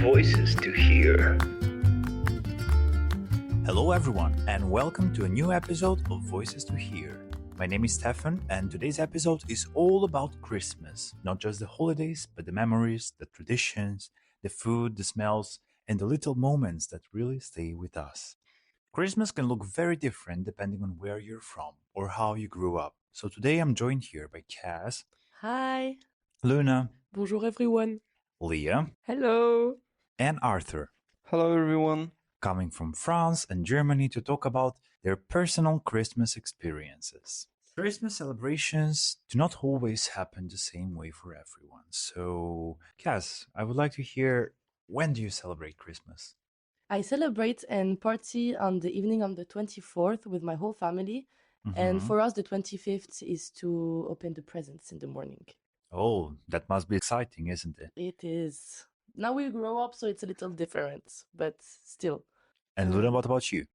Voices to hear. Hello, everyone, and welcome to a new episode of Voices to Hear. My name is Stefan, and today's episode is all about Christmas. Not just the holidays, but the memories, the traditions, the food, the smells, and the little moments that really stay with us. Christmas can look very different depending on where you're from or how you grew up. So today I'm joined here by Cass, Hi. Luna, Bonjour everyone. Leah, Hello. and Arthur, Hello, everyone. coming from France and Germany to talk about their personal Christmas experiences. Christmas celebrations do not always happen the same way for everyone. So, Cass, I would like to hear, when do you celebrate Christmas? I celebrate and party on the evening of the 24th with my whole family. And Mhm. for us, the 25th is to open the presents in the morning. Oh, that must be exciting, isn't it? It is. Now we grow up, so it's a little different, but still. And Luna, what about you?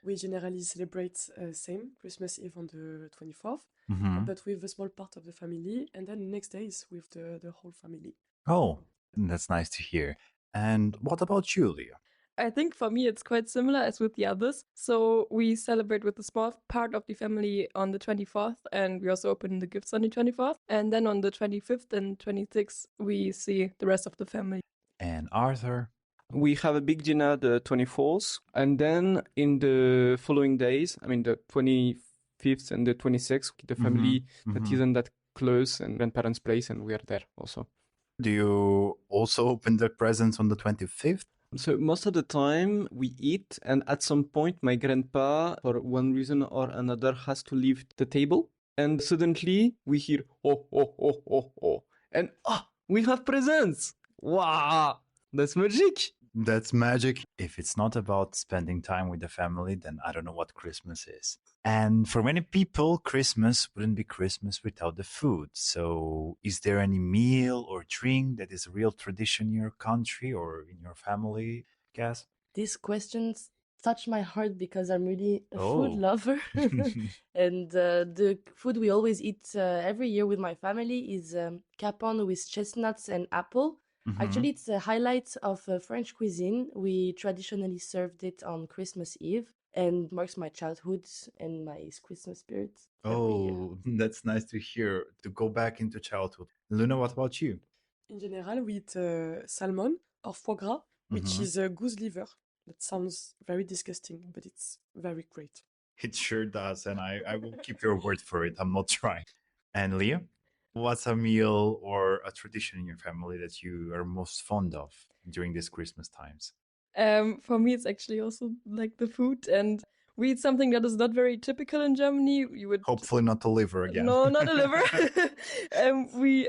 We generally celebrate same Christmas Eve on the 24th, Mhm. but with a small part of the family, and then the next day is with the whole family. Oh, that's nice to hear. And what about you, Leah? I think for me it's quite similar as with the others. So we celebrate with a small part of the family on the 24th, and we also open the gifts on the 24th. And then on the 25th and 26th, we see the rest of the family. And Arthur? We have a big dinner the 24th, and then in the following days, I mean the 25th and the 26th, the family that mhm. isn't that close and grandparents' place, and we are there also. Do you also open the presents on the 25th? So most of the time we eat, and at some point my grandpa, for one reason or another, has to leave the table, and suddenly we hear oh oh oh oh oh, and we have presents! Wow, that's magic! That's magic. If it's not about spending time with the family, then I don't know what Christmas is. And for many people, Christmas wouldn't be Christmas without the food. So, is there any meal or drink that is a real tradition in your country or in your family, Cass? These questions touch my heart because I'm really a food Oh. lover. And the food we always eat every year with my family is capon with chestnuts and apple. Mhm. Actually, it's a highlight of French cuisine. We traditionally served it on Christmas Eve and marks my childhood and my Christmas spirit every year. Oh, that's nice to hear, to go back into childhood. Luna, what about you? In general, we eat salmon or foie gras, which Mhm. is a goose liver. That sounds very disgusting, but it's very great. It sure does, and I will keep your word for it. I'm not trying. And Leah, what's a meal or a tradition in your family that you are most fond of during these Christmas times? For me, it's actually also like the food, and we eat something that is not very typical in Germany. You would Hopefully not the liver again. No, not a liver. We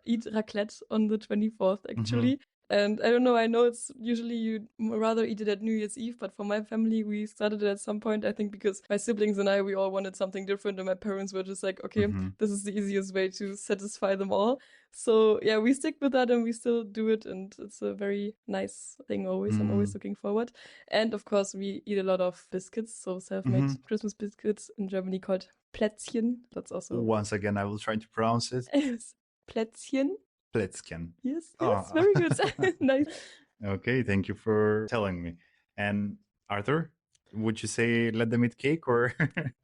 eat raclette on the 24th, actually. And I don't know, I know it's usually you'd rather eat it at New Year's Eve, but for my family, we started it at some point, I think, because my siblings and I, we all wanted something different, and my parents were just like, okay, this is the easiest way to satisfy them all. So yeah, we stick with that and we still do it, and it's a very nice thing always. I'm always looking forward. And of course, we eat a lot of biscuits, so self-made Christmas biscuits in Germany called Plätzchen. That's also Once again, I will try to pronounce it. Plätzchen. Plätzchen. Yes, Ah. very good. Nice. Okay, thank you for telling me. And Arthur, would you say let them eat cake or?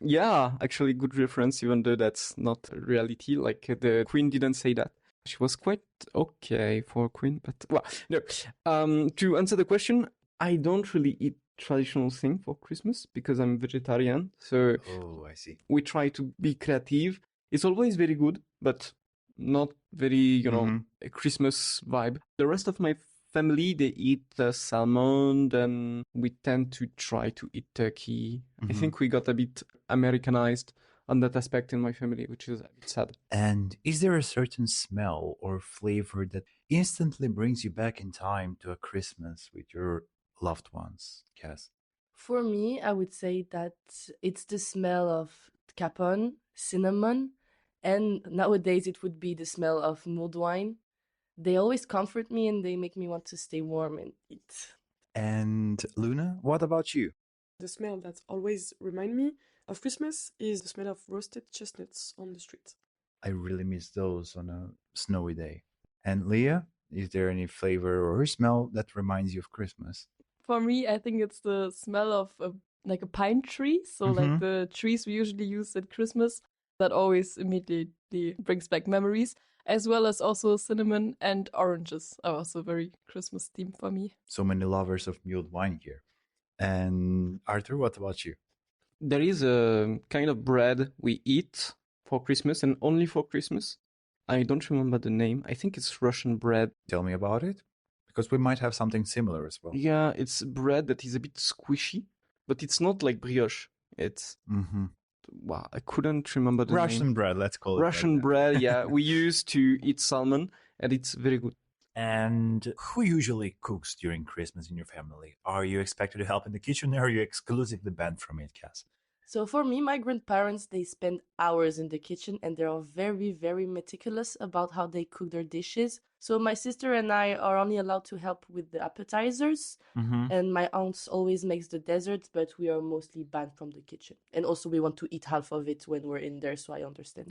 Yeah, actually, good reference, even though that's not reality. Like the Queen didn't say that. She was quite okay for a Queen, but well, no. To answer the question, I don't really eat traditional thing for Christmas because I'm vegetarian. So Oh, I see. we try to be creative. It's always very good, but not very, a Christmas vibe. The rest of my family, they eat salmon, then we tend to try to eat turkey. I think we got a bit Americanized on that aspect in my family, which is a bit sad. And is there a certain smell or flavor that instantly brings you back in time to a Christmas with your loved ones, Cass? For me, I would say that it's the smell of capon, cinnamon, and nowadays it would be the smell of mulled wine. They always comfort me and they make me want to stay warm and eat. And Luna, what about you? The smell that always remind me of Christmas is the smell of roasted chestnuts on the street. I really miss those on a snowy day. And Leah, Is there any flavor or smell that reminds you of Christmas? For me, I think it's the smell of like a pine tree. So like the trees we usually use at Christmas, that always immediately brings back memories, as well as also cinnamon and oranges are also very Christmas themed for me. So many lovers of mulled wine here. And Arthur, what about you? There is a kind of bread we eat for Christmas and only for Christmas. I don't remember the name. I think it's Russian bread. Tell me about it, because we might have something similar as well. Yeah, it's bread that is a bit squishy, but it's not like brioche. It's wow, I couldn't remember the Russian name. bread, let's call it. Russian like that. bread, yeah. We used to eat salmon, and it's very good. And who usually cooks during Christmas in your family? Are you expected to help in the kitchen, or are you exclusively banned from it, Cass? So for me, my grandparents, they spend hours in the kitchen and they are very, very meticulous about how they cook their dishes. So my sister and I are only allowed to help with the appetizers, and my aunt always makes the desserts, but we are mostly banned from the kitchen. And also we want to eat half of it when we're in there, so I understand.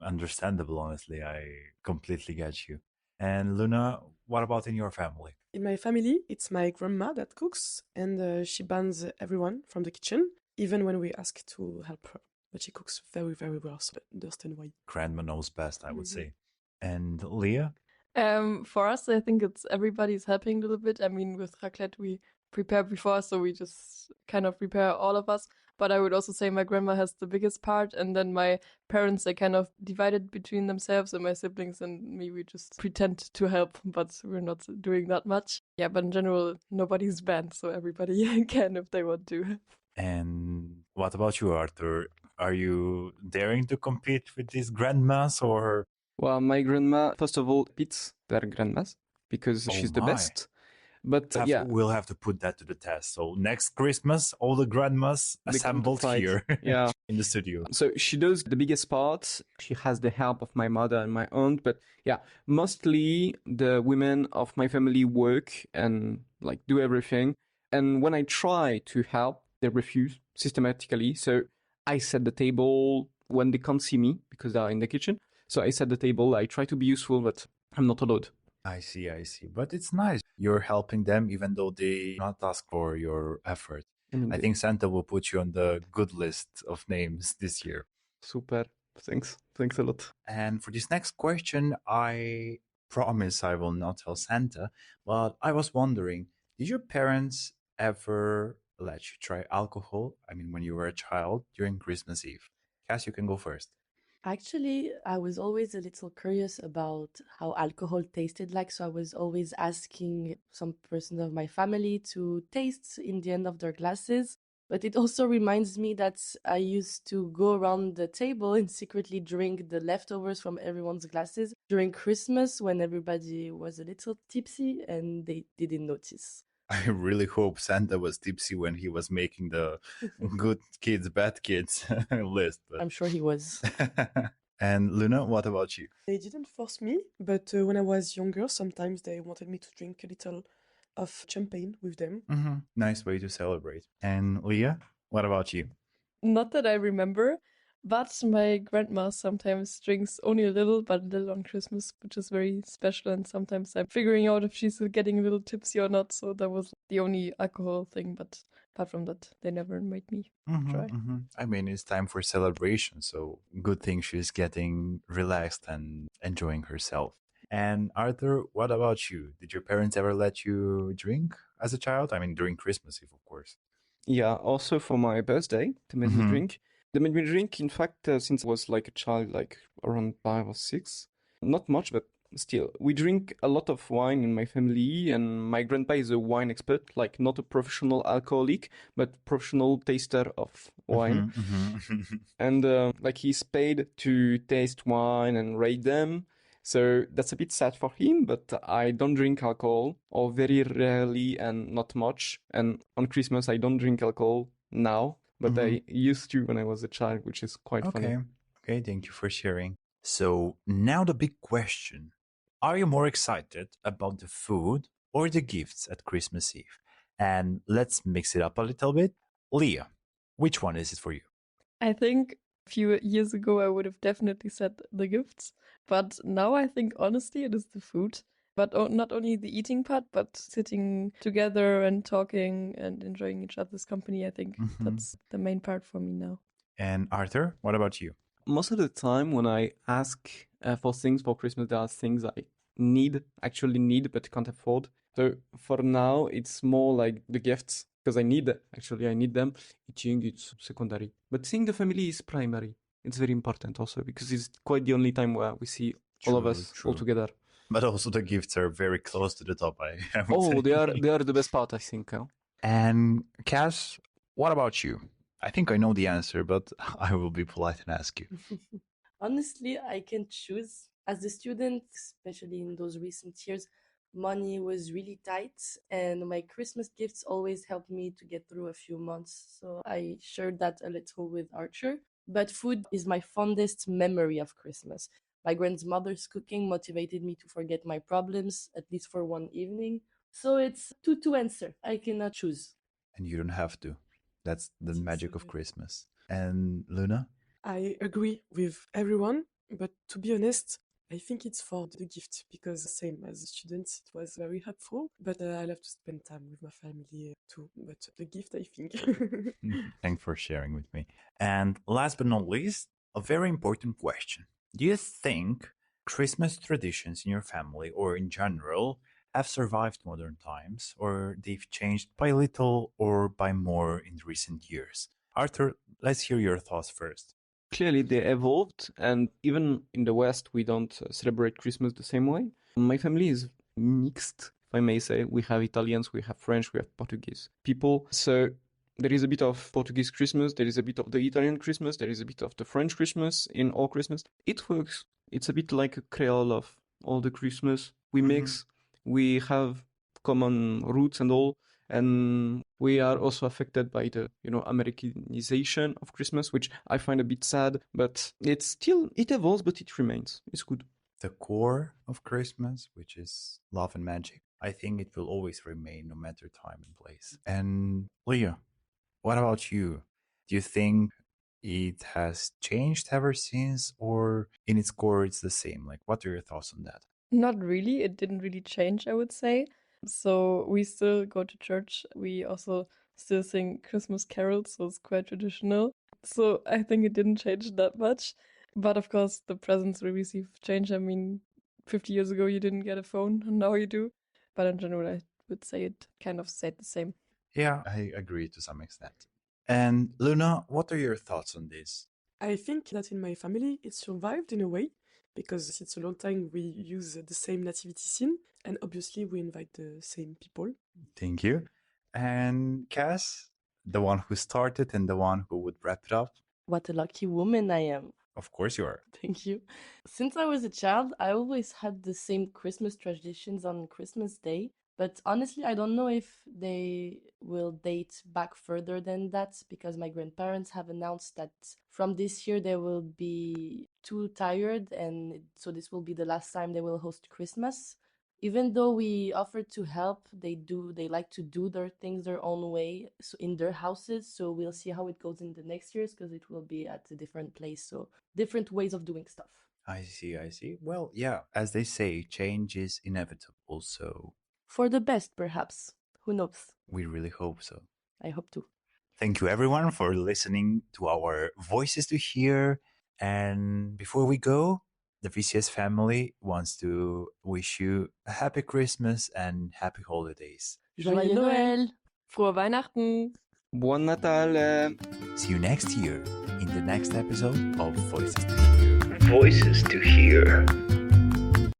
Understandable, honestly. I completely get you. And Luna, what about in your family? In my family, it's my grandma that cooks, and she bans everyone from the kitchen, even when we ask to help her. But she cooks very, very well, so I understand why. Grandma knows best, I would say. And Leah? For us, I think it's everybody's helping a little bit. I mean, with raclette, we prepare before, so we just kind of prepare all of us. But I would also say my grandma has the biggest part, and then my parents, they kind of divided between themselves, and my siblings and me, we just pretend to help, but we're not doing that much. Yeah, but in general, nobody's banned, so everybody can if they want to. And what about you, Arthur? Are you daring to compete with these grandmas, or? Well, my grandma, first of all, beats their grandmas because Oh she's the my. best. But yeah, We'll have to put that to the test. So next Christmas, all the grandmas they come to assembled fight. here Yeah. in the studio. So she does the biggest part. She has the help of my mother and my aunt, but yeah, mostly the women of my family work and like do everything. And when I try to help, they refuse systematically. So I set the table when they can't see me because they are in the kitchen. So I set the table. I try to be useful, but I'm not allowed. I see. But it's nice. You're helping them even though they not ask for your effort. I think Santa will put you on the good list of names this year. Super. Thanks a lot. And for this next question, I promise I will not tell Santa, but I was wondering, did your parents ever let you try alcohol? I mean, when you were a child during Christmas Eve? Cass, you can go first. Actually, I was always a little curious about how alcohol tasted like, so I was always asking some person of my family to taste in the end of their glasses. But it also reminds me that I used to go around the table and secretly drink the leftovers from everyone's glasses during Christmas when everybody was a little tipsy and they didn't notice. I really hope Santa was tipsy when he was making the good kids, bad kids list. But... I'm sure he was. And Luna, what about you? They didn't force me, but when I was younger, sometimes they wanted me to drink a little of champagne with them. Nice way to celebrate. And Leah, what about you? Not that I remember, but my grandma sometimes drinks only a little, but a little on Christmas, which is very special. And sometimes I'm figuring out if she's getting a little tipsy or not. So that was the only alcohol thing. But apart from that, they never made me try. I mean, it's time for celebration. So good thing she's getting relaxed and enjoying herself. And Arthur, what about you? Did your parents ever let you drink as a child? I mean, during Christmas Eve, of course. Yeah, also for my birthday, they made me drink. They made me drink, in fact, since I was like a child, like around 5 or 6. Not much, but still. We drink a lot of wine in my family, and my grandpa is a wine expert, like not a professional alcoholic, but professional taster of wine. And like he's paid to taste wine and rate them. So that's a bit sad for him, but I don't drink alcohol, or very rarely and not much. And on Christmas, I don't drink alcohol now. But I used to when I was a child, which is quite funny. Okay, thank you for sharing. So now the big question. Are you more excited about the food or the gifts at Christmas Eve? And let's mix it up a little bit. Leah, which one is it for you? I think a few years ago I would have definitely said the gifts, but now I think honestly it is the food. But not only the eating part, but sitting together and talking and enjoying each other's company. I think that's the main part for me now. And Arthur, what about you? Most of the time when I ask for things for Christmas, there are things I actually need, but can't afford. So for now, it's more like the gifts, because I need them. Eating, it's secondary. But seeing the family is primary. It's very important also, because it's quite the only time where we see all of us all together. But also the gifts are very close to the top, I would say. They are the best part, I think. And Cass, what about you? I think I know the answer, but I will be polite and ask you. Honestly, I can choose. As a student, especially in those recent years, money was really tight, and my Christmas gifts always helped me to get through a few months. So I shared that a little with Archer. But food is my fondest memory of Christmas. My grandmother's cooking motivated me to forget my problems, at least for one evening. So it's two to answer. I cannot choose. And you don't have to. That's the That's magic of right. Christmas. And Luna? I agree with everyone, but to be honest, I think it's for the gift because same as a student, it was very helpful. But I love to spend time with my family too. But the gift, I think. Thanks for sharing with me. And last but not least, a very important question. Do you think Christmas traditions in your family or in general have survived modern times, or they've changed by little or by more in recent years? Arthur, let's hear your thoughts first. Clearly, they evolved, and even in the West, we don't celebrate Christmas the same way. My family is mixed, if I may say. We have Italians, we have French, we have Portuguese people. So there is a bit of Portuguese Christmas, there is a bit of the Italian Christmas, there is a bit of the French Christmas in all Christmas. It works. It's a bit like a Creole of all the Christmas. We mix, we have common roots and all. And we are also affected by the, Americanization of Christmas, which I find a bit sad, but it evolves, but it remains. It's good. The core of Christmas, which is love and magic, I think it will always remain no matter time and place. And Leah, what about you? Do you think it has changed ever since, or in its core it's the same? Like, what are your thoughts on that? Not really. It didn't really change, I would say. So we still go to church. We also still sing Christmas carols, so it's quite traditional. So I think it didn't change that much. But of course, the presents we receive change. I mean, 50 years ago you didn't get a phone, and now you do. But in general, I would say it kind of stayed the same. Yeah, I agree to some extent. And Luna, what are your thoughts on this? I think that in my family it survived in a way because since a long time we use the same nativity scene and obviously we invite the same people. Thank you. And Cass, the one who started and the one who would wrap it up. What a lucky woman I am. Of course you are. Thank you. Since I was a child, I always had the same Christmas traditions on Christmas Day. But honestly, I don't know if they will date back further than that because my grandparents have announced that from this year they will be too tired and so this will be the last time they will host Christmas. Even though we offered to help, they like to do their things their own way so in their houses. So we'll see how it goes in the next years because it will be at a different place. So different ways of doing stuff. I see. Well, yeah, as they say, change is inevitable, so for the best, perhaps. Who knows? We really hope so. I hope to. Thank you, everyone, for listening to our Voices to Hear. And before we go, the VCS family wants to wish you a happy Christmas and happy holidays. Joyeux Noël! Frohe Weihnachten! Buon Natale! See you next year in the next episode of Voices to Hear. Voices to Hear.